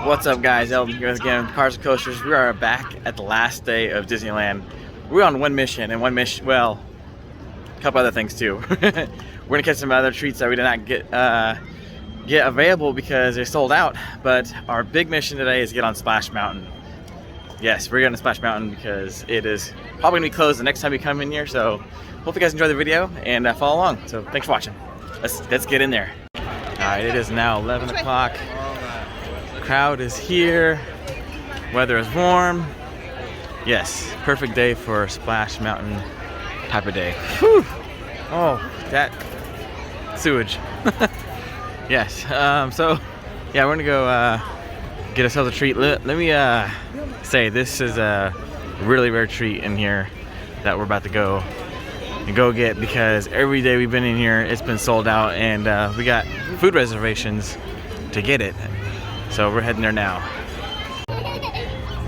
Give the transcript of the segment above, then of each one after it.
What's up, guys? Elton here again with Cars and Coasters. We are back at the last day of Disneyland. We're on one mission, and well, a couple other things too. We're gonna catch some other treats that we did not get available because they're sold out. But our big mission today is to get on Splash Mountain. Yes, we're going to Splash Mountain because it is probably gonna be closed the next time we come in here. So hope you guys enjoy the video and follow along. So thanks for watching. Let's get in there. All right, it is now 11 o'clock. Crowd is here. Weather is warm. Yes, perfect day for a Splash Mountain type of day. Whew. Oh, that sewage. Yes. So yeah, we're gonna go get ourselves a treat. Let me say this is a really rare treat in here that we're about to go get, because every day we've been in here it's been sold out, and we got food reservations to get it. So we're heading there now.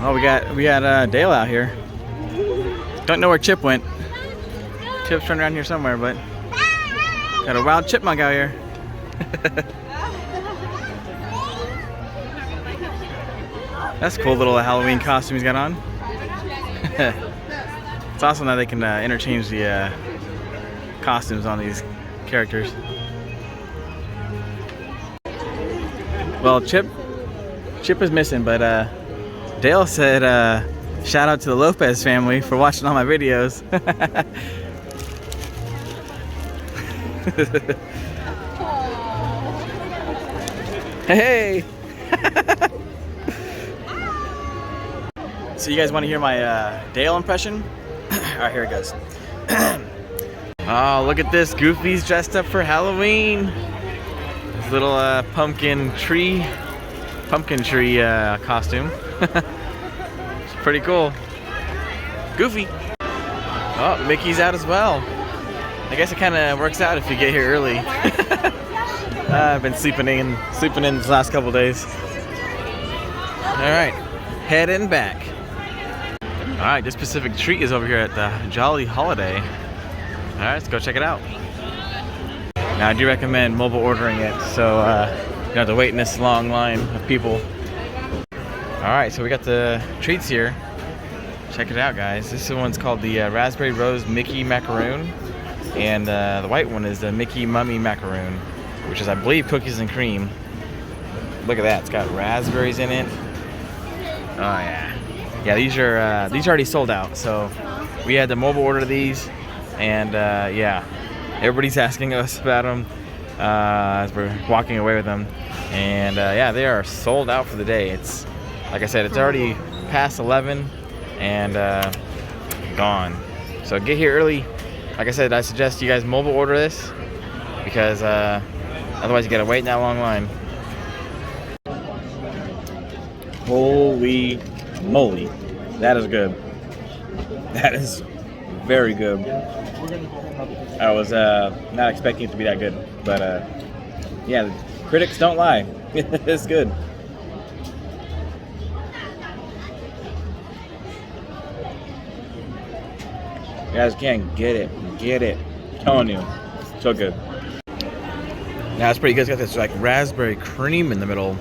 Oh, we got Dale out here. Don't know where Chip went. Chip's running around here somewhere, but got a wild chipmunk out here. That's a cool little Halloween costume he's got on. It's awesome that they can interchange the costumes on these characters. Well, Chip is missing, but Dale said shout out to the Lopez family for watching all my videos. Hey! So you guys want to hear my Dale impression? Alright, here it goes. Oh, look at this. Goofy's dressed up for Halloween. This little pumpkin tree costume. It's pretty cool. Goofy. Oh, Mickey's out as well. I guess it kind of works out if you get here early. I've been sleeping in these last couple days. All right, heading back. All right, this specific treat is over here at the Jolly Holiday. All right, let's go check it out. Now, I do recommend mobile ordering it, so you don't have to wait in this long line of people. All right, so we got the treats here. Check it out, guys. This one's called the Raspberry Rose Mickey Macaroon, and the white one is the Mickey Mummy Macaroon, which is, I believe, cookies and cream. Look at that, it's got raspberries in it. Oh yeah. Yeah, these are already sold out, so we had to mobile order these, and yeah, everybody's asking us about them as we're walking away with them, and yeah, they are sold out for the day. It's, like I said, it's already past 11 and gone. So get here early. Like I said, I suggest you guys mobile order this, because otherwise you gotta wait in that long line. Holy moly, that is good. That is very good. I was not expecting it to be that good, but yeah, the critics don't lie. It's good. You guys can't get it. I'm telling you, so good. Now it's pretty good. It's got this like raspberry cream in the middle.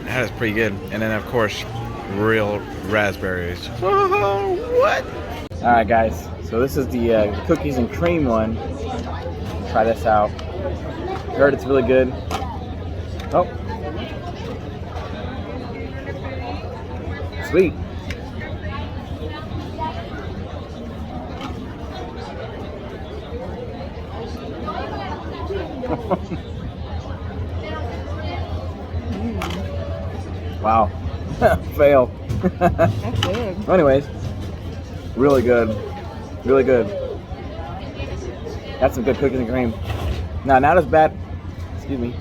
That is pretty good. And then, of course, real raspberries. Whoa, what? All right, guys. So this is the cookies and cream one. Try this out. Heard it's really good. Oh, sweet. Wow. Fail. That's good. Anyways, really good. Really good. That's some good cookies and cream. Now, not as bad. Excuse me.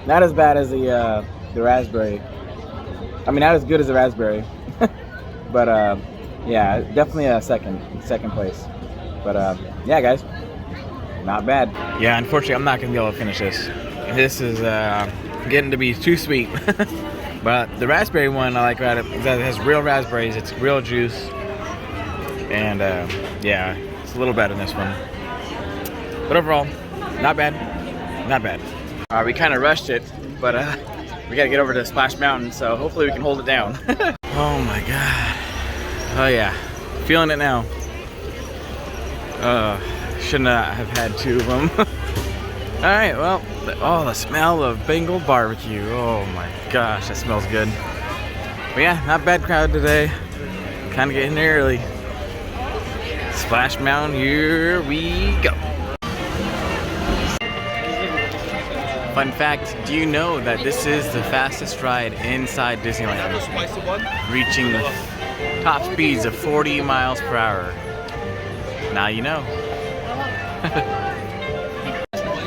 Not as bad as the raspberry. I mean, not as good as the raspberry. But yeah, definitely a second place. But yeah, guys, not bad. Yeah, unfortunately, I'm not gonna be able to finish this. This is getting to be too sweet. But the raspberry one I like about it is that it has real raspberries, it's real juice, and yeah, it's a little better than this one. But overall, not bad, not bad. We kind of rushed it, but we gotta get over to Splash Mountain, so hopefully we can hold it down. Oh my god. Oh yeah, feeling it now. Shouldn't have had 2 of them. Alright, well, oh, the smell of Bengal barbecue. Oh my gosh, that smells good. But yeah, not bad crowd today. Kind of getting there early. Splash Mountain, here we go. Fun fact, do you know that this is the fastest ride inside Disneyland? Reaching the top speeds of 40 miles per hour. Now you know.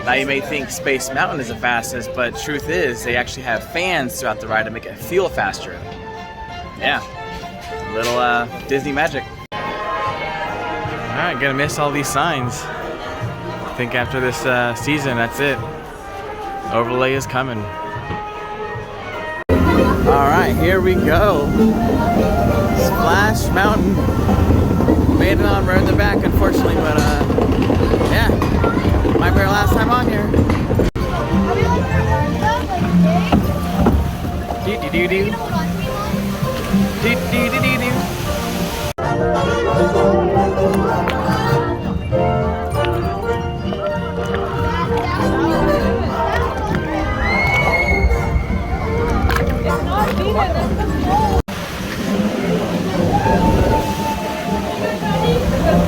Now you may think Space Mountain is the fastest, but truth is they actually have fans throughout the ride to make it feel faster. Yeah, little Disney magic. Alright, gonna miss all these signs. I think after this season, that's it. Overlay is coming. Alright, here we go. Splash Mountain. Made it on, we're in the back unfortunately, but yeah. Might be our last time on here. Do-do-do-do. Do-do-do-do-do.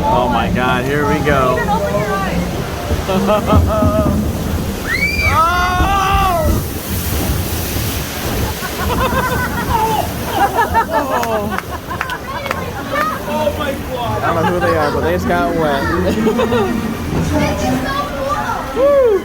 Oh my god, here we go. Oh! Oh my god! I don't know who they are, but they just got wet. Woo!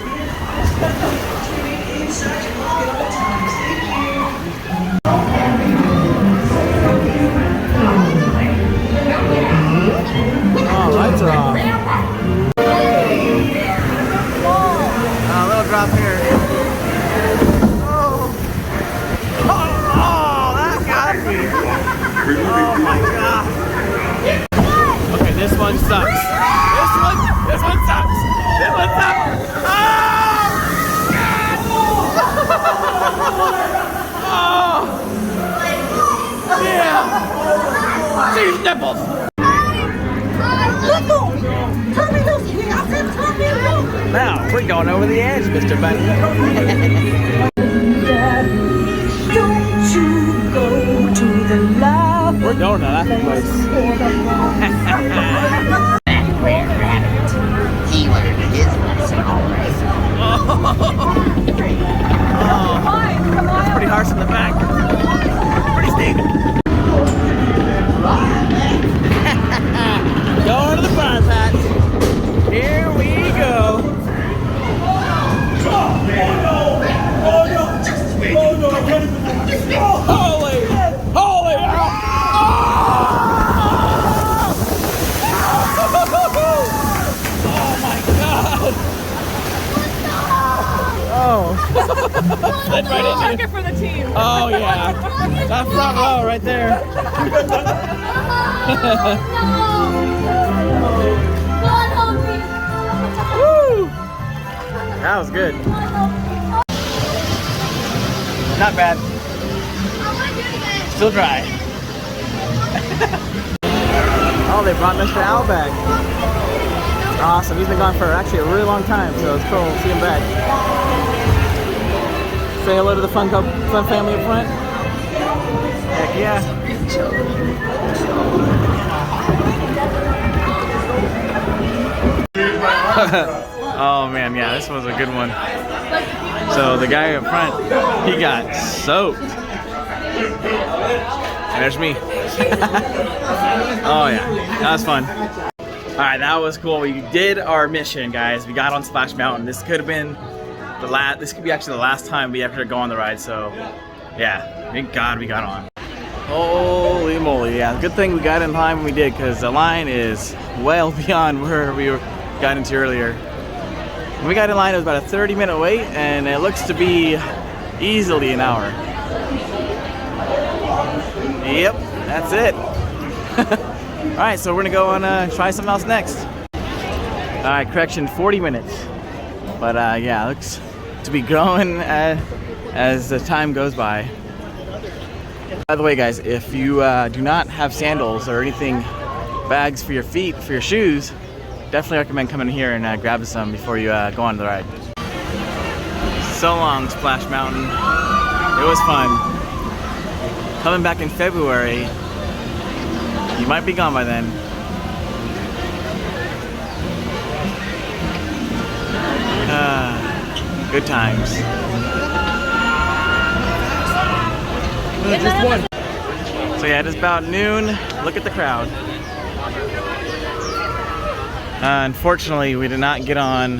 Oh, lights are off. A little drop here. Oh, that got me. Oh my god. Okay, this one sucks. This one sucks. This one sucks. Oh! Yeah! Cheese nipples! Now, we're going over the edge, Mr. Bunny. Don't you go to the love. We're going to that place. Where Rabbit, he learned his lesson already. That's pretty harsh in the back. Pretty steep. Going to the fire patch. Here we go. Holy! Holy! Oh my god! Oh! Slid right into you. For the team. Oh yeah! That front row right there. Woo! That was good. Not bad. Still dry. Oh, they brought Mr. Owl back. Awesome. He's been gone for actually a really long time, so it's cool to see him back. Say hello to the fun family up front. Heck yeah. Oh man, yeah, this was a good one. So the guy up front, he got soaked. And there's me. Oh yeah, that was fun. Alright, that was cool. We did our mission, guys. We got on Splash Mountain. This could have been the last, this could be actually the last time we ever go on the ride, so yeah, thank God we got on. Holy moly, yeah, good thing we got in time when we did, because the line is well beyond where we got into earlier. When we got in line, it was about a 30-minute wait, and it looks to be easily an hour. Yep, that's it. Alright, so we're gonna go on try something else next. Alright, correction, 40 minutes. But yeah, looks to be growing as the time goes by. By the way, guys, if you do not have sandals or anything, bags for your feet, for your shoes, definitely recommend coming here and grabbing some before you go on the ride. So long, Splash Mountain. It was fun. Coming back in February, you might be gone by then. Good times. Just one. So yeah, it is about noon. Look at the crowd. Unfortunately, we did not get on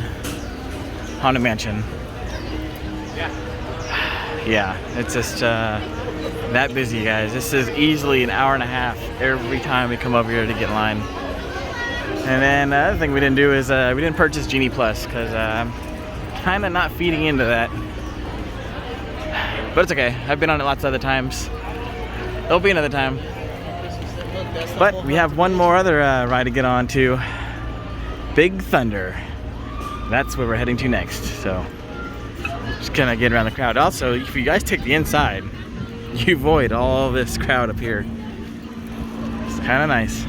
Haunted Mansion. Yeah, it's just that busy, guys. This is easily an hour and a half every time we come over here to get in line. And then the other thing we didn't do is we didn't purchase Genie Plus because I'm kind of not feeding into that. But it's okay. I've been on it lots of other times. There'll be another time. But we have one more other ride to get on to. Big Thunder. That's where we're heading to next. So just kind of get around the crowd. Also, if you guys take the inside, you avoid all this crowd up here. It's kind of nice.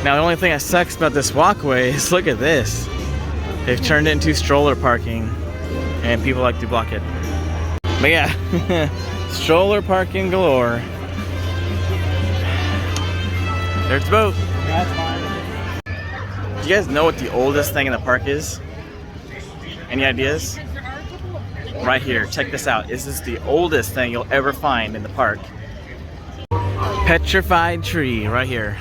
Now the only thing that sucks about this walkway is look at this. They've turned it into stroller parking and people like to block it. But yeah, stroller parking galore. There's the boat. Do you guys know what the oldest thing in the park is? Any ideas? Right here, check this out. This is the oldest thing you'll ever find in the park. Petrified tree, right here.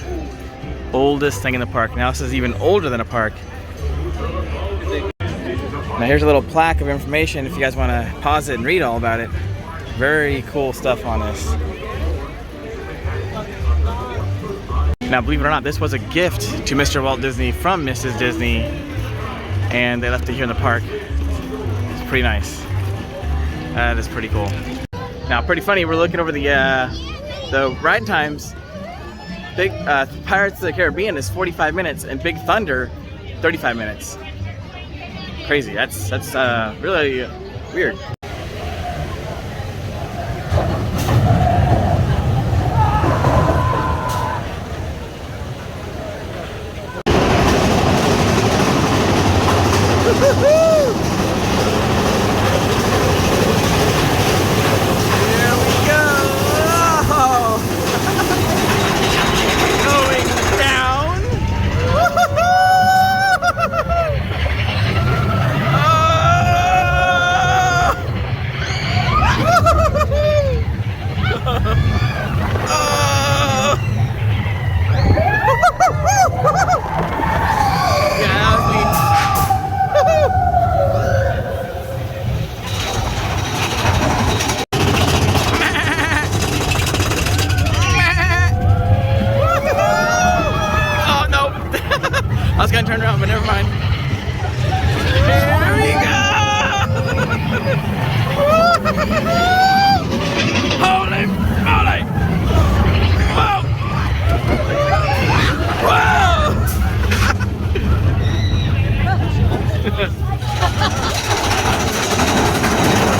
Oldest thing in the park. Now this is even older than a park. Now here's a little plaque of information if you guys want to pause it and read all about it. Very cool stuff on this. Now believe it or not, this was a gift to Mr. Walt Disney from Mrs. Disney, and they left it here in the park. It's pretty nice. That is pretty cool. Now pretty funny, we're looking over the ride times. Big Pirates of the Caribbean is 45 minutes and Big Thunder 35 minutes. Crazy. That's really weird. I was gonna turn around, but never mind. Here we go! Holy moly! Whoa! Whoa!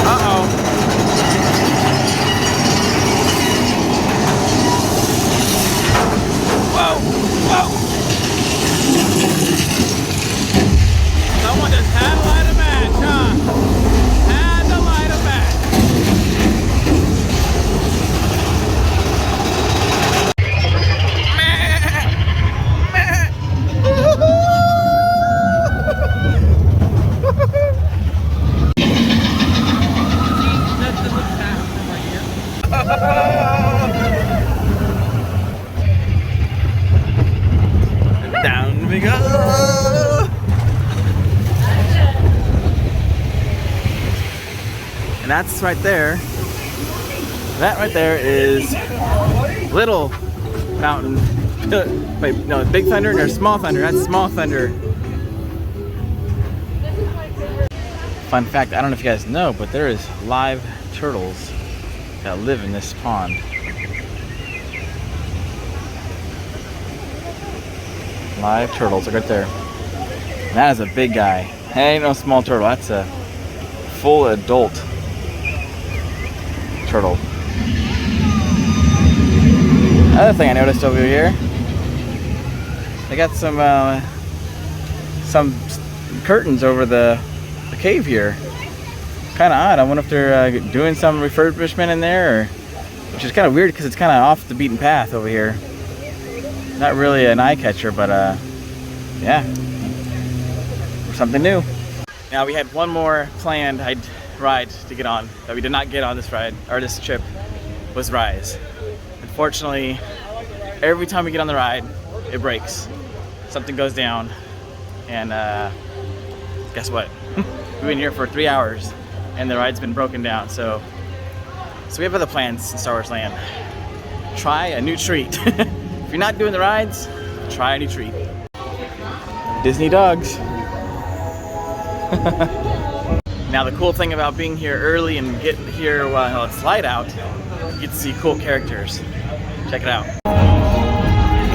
Uh-oh. Whoa! Whoa! Someone just had to light a match, huh? Had to light a match. Down we go. And that's right there. That right there is Little Mountain. Wait, no, Big Thunder and there's Small Thunder. That's Small Thunder. Fun fact, I don't know if you guys know, but there is live turtles that live in this pond. Live turtles are right there. And that is a big guy. That ain't no small turtle. That's a full adult. turtle. Another thing I noticed over here, they got some curtains over the cave here. Kind of odd. I wonder if they're doing some refurbishment in there, or, which is kind of weird because it's kind of off the beaten path over here. Not really an eye catcher, but yeah, something new. Now we had one more planned ride to get on that we did not get on this ride, or this trip, was Rise. Unfortunately, every time we get on the ride, it breaks. Something goes down, and guess what? We've been here for 3 hours, and the ride's been broken down. So we have other plans in Star Wars Land. Try a new treat. If you're not doing the rides, try a new treat. Disney dogs. Now the cool thing about being here early and getting here while it's light out, you get to see cool characters. Check it out.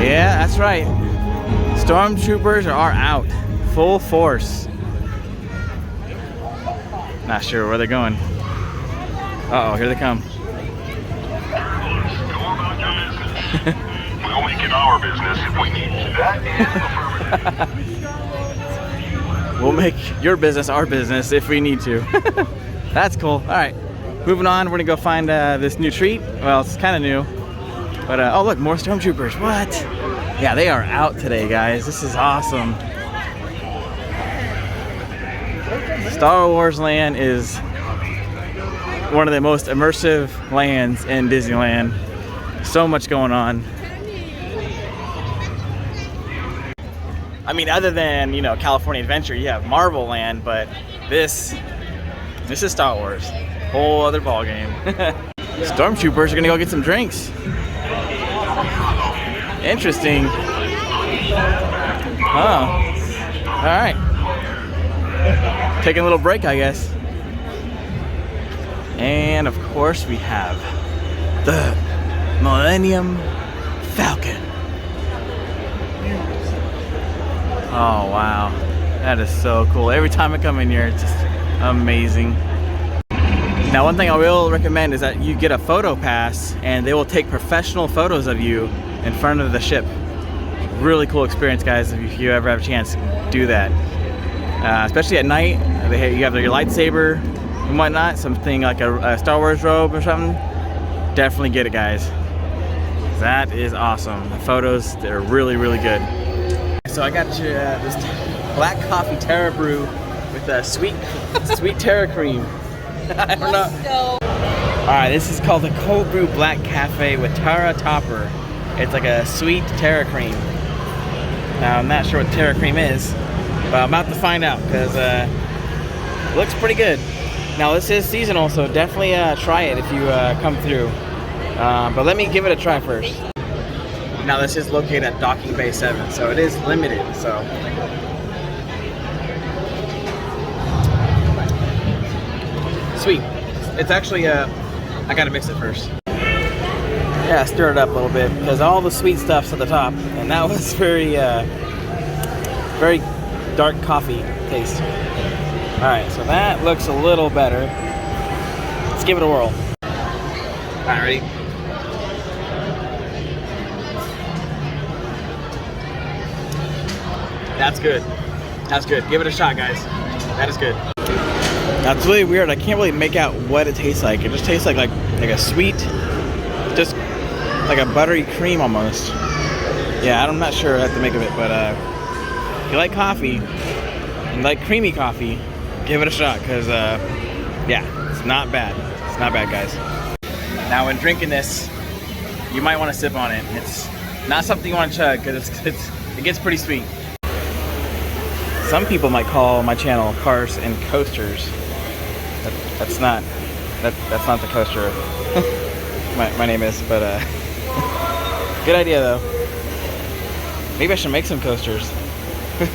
Yeah, that's right. Stormtroopers are out, full force. Not sure where they're going. Uh-oh, here they come. We'll make it our business if we need to. That is We'll make your business our business if we need to. That's cool. All right, moving on. We're gonna go find this new treat. Well, it's kind of new, but oh look, more Stormtroopers. What? Yeah, they are out today, guys. This is awesome. Star Wars Land is one of the most immersive lands in Disneyland. So much going on. I mean, other than, you know, California Adventure, you have Marvel Land, but this is Star Wars. Whole other ball game. Stormtroopers are gonna go get some drinks. Interesting. Oh. All right. Taking a little break, I guess. And of course we have the Millennium Falcon. Oh wow, that is so cool. Every time I come in here, it's just amazing. Now one thing I will recommend is that you get a photo pass and they will take professional photos of you in front of the ship. Really cool experience, guys. If you ever have a chance, do that. Especially at night, you have your lightsaber and whatnot, something like a Star Wars robe or something. Definitely get it, guys. That is awesome. The photos, they're really, really good. So I got you this black coffee Terra brew with a sweet Terra cream. I don't know. All right, this is called the cold brew black cafe with Terra topper. It's like a sweet Terra cream. Now I'm not sure what Terra cream is, but I'm about to find out because it looks pretty good. Now this is seasonal, so definitely try it if you come through. But let me give it a try first. Now this is located at Docking Bay 7, so it is limited. So sweet. It's actually I gotta mix it first. Yeah, stir it up a little bit because all the sweet stuff's at the top, and that was very dark coffee taste. All right, so that looks a little better. Let's give it a whirl. All right, ready? That's good. That's good. Give it a shot, guys. That is good. That's really weird. I can't really make out what it tastes like. It just tastes like a sweet, just like a buttery cream almost. Yeah, I'm not sure what I have to make of it, but if you like coffee, and like creamy coffee, give it a shot, because yeah, it's not bad. It's not bad, guys. Now when drinking this, you might want to sip on it. It's not something you want to chug, because it gets pretty sweet. Some people might call my channel Cars and Coasters. That's not the coaster my name is, but good idea though. Maybe I should make some coasters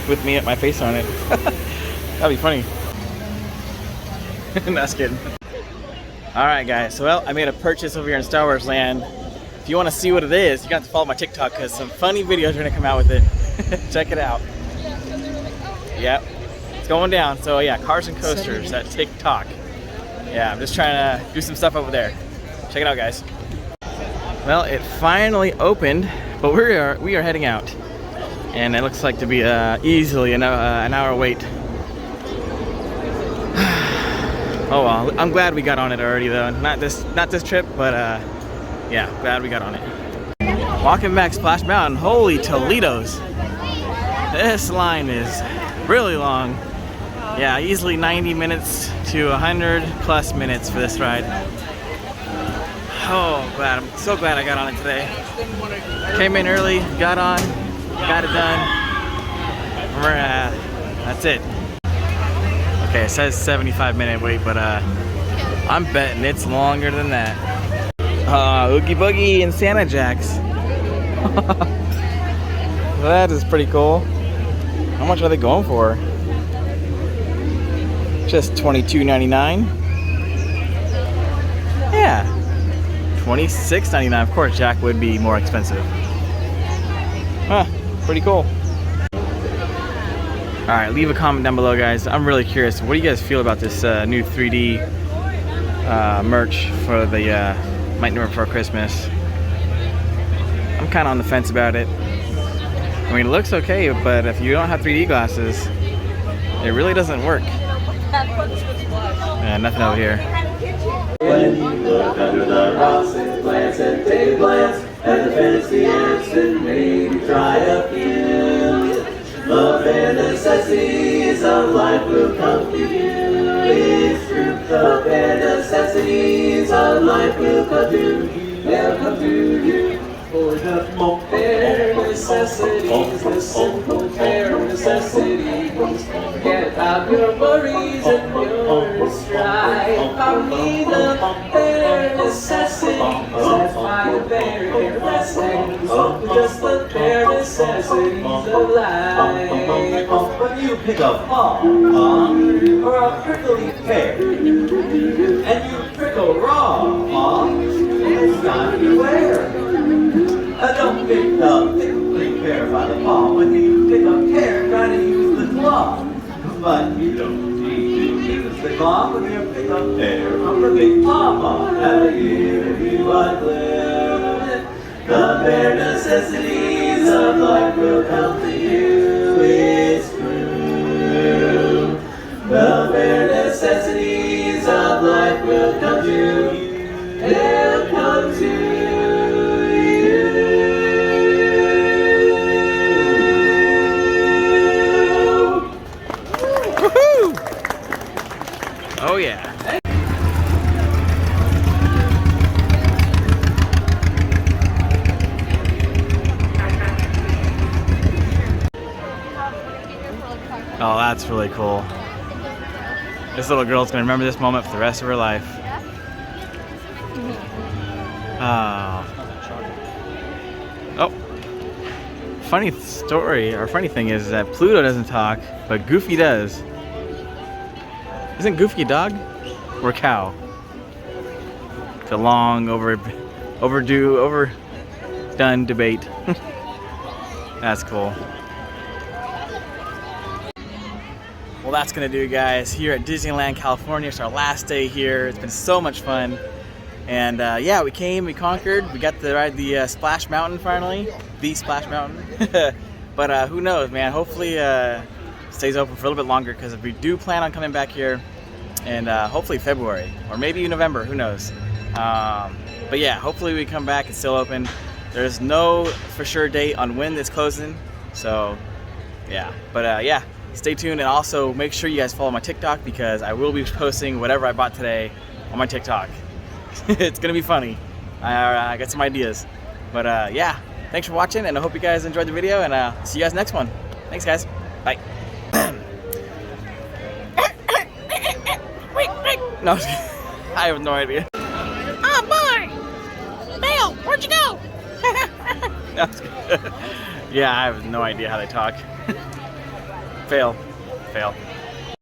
with my face on it. That'd be funny. No, just kidding. Alright guys, so well, I made a purchase over here in Star Wars Land. If you want to see what it is, you got to follow my TikTok because some funny videos are going to come out with it. Check it out. Yep, it's going down. So yeah, Cars and Coasters at TikTok. Yeah, I'm just trying to do some stuff over there. Check it out, guys. Well, it finally opened, but we are heading out, and it looks like to be easily an hour wait. Oh well, I'm glad we got on it already though. Not this trip, but yeah, glad we got on it. Walking back Splash Mountain, holy Toledos! This line is really long. Yeah, easily 90 minutes to 100 plus minutes for this ride. Oh, I'm so glad I got on it today. Came in early, got on, got it done. That's it. Okay, it says 75-minute wait, but I'm betting it's longer than that. Oogie Boogie and Santa Jacks. That is pretty cool. How much are they going for? Just $22.99. Yeah, $26.99. Of course, Jack would be more expensive. Huh, pretty cool. Alright, leave a comment down below, guys. I'm really curious. What do you guys feel about this new 3D merch for the Nightmare Before Christmas? I'm kind of on the fence about it. I mean, it looks okay, but if you don't have 3D glasses, it really doesn't work. Yeah, nothing over here. When you look under the rocks and glance and take a glance at the fancy ants and maybe try a few. The bare necessities of life will come to you. It's true. The bare necessities of life will come to you. They'll come to you. For the bare necessities, the simple bare necessities. Get out your worries and your strife. I need the bare necessities. That's why the bare necessities. Just the bare necessities of life. When you pick a palm or a prickly pear, and you prickle raw, it's time to beware. Don't pick the prickly pear by the palm when you pick a pear trying to use the claw. But you don't need to use the claw when you pick a pear from the big mama. Have you unglued? The bare necessities of life will come to you. It's true. The bare necessities of life will come to you. They'll come to you. Oh yeah. Oh, that's really cool. This little girl's gonna remember this moment for the rest of her life. Oh. Funny story, or funny thing is that Pluto doesn't talk, but Goofy does. Isn't Goofy a dog or a cow? The long, overdone debate. That's cool. Well, that's gonna do, guys. Here at Disneyland, California, it's our last day here. It's been so much fun, and yeah, we came, we conquered, we got to ride the Splash Mountain finally, the Splash Mountain. But who knows, man? Hopefully, stays open for a little bit longer because we do plan on coming back here, and hopefully February or maybe November. Who knows? But yeah, hopefully we come back. It's still open. There's no for sure date on when it's closing, so yeah. But yeah. Stay tuned, and also make sure you guys follow my TikTok because I will be posting whatever I bought today on my TikTok. It's gonna be funny. I got some ideas. But yeah, thanks for watching, and I hope you guys enjoyed the video, and see you guys next one. Thanks, guys. Bye. No, I have no idea. Oh boy! Bill, where'd you go? No, yeah, I have no idea how they talk. Fail.